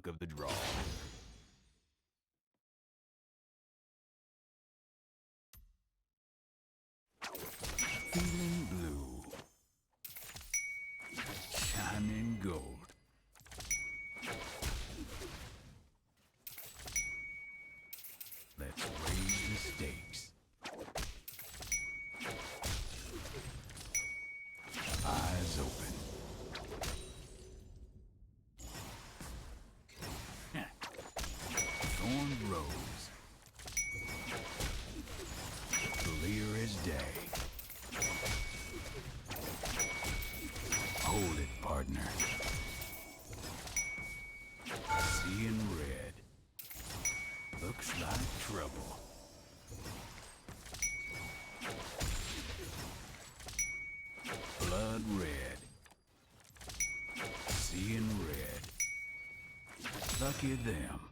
luck of the draw. Feeling blue. Shining gold. Let's raise the stakes. Eyes open. Thorn rose. Clear as day. Hold it, partner. Seeing red. Looks like trouble. Blood red. Seeing red. Lucky them.